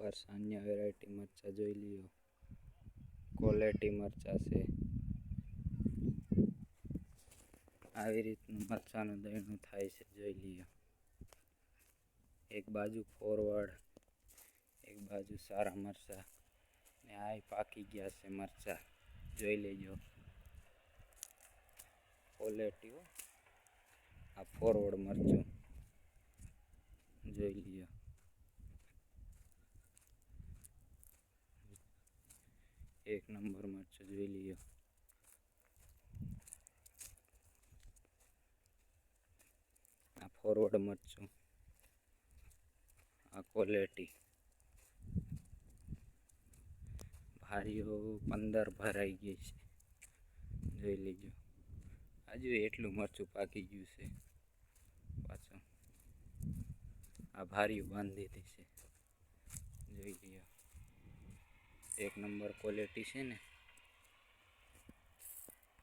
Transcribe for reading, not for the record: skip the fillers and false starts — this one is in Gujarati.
અન્ય વેરાયટી મરચા જોઈ લ્યો, ક્વોલિટી મરચા છે. આવી રીતનું મરચાનું દયણું થાય છે, જોઈ લ્યો. એક બાજુ ફોરવર્ડ, એક બાજુ સારા મરચા ને આ પાકી ગયા છે મરચા, જોઈ લેજો. ક્વોલિટી આ ફોરવર્ડ મરચું જોઈ લ્યો. એક નંબર મરચું જોઈ લ્યો. આ ફોરવર્ડ મરચું, આ ક્વોલિટી. ભારીઓ 15 ભરાઈ ગઈ છે, જોઈ લેજો. હજુ એટલું મરચું પાકી ગયું છે પાછું. આ ભારીઓ બાંધી દીધી છે, જોઈ લ્યો. એક નંબર ક્વોલિટી છે ને.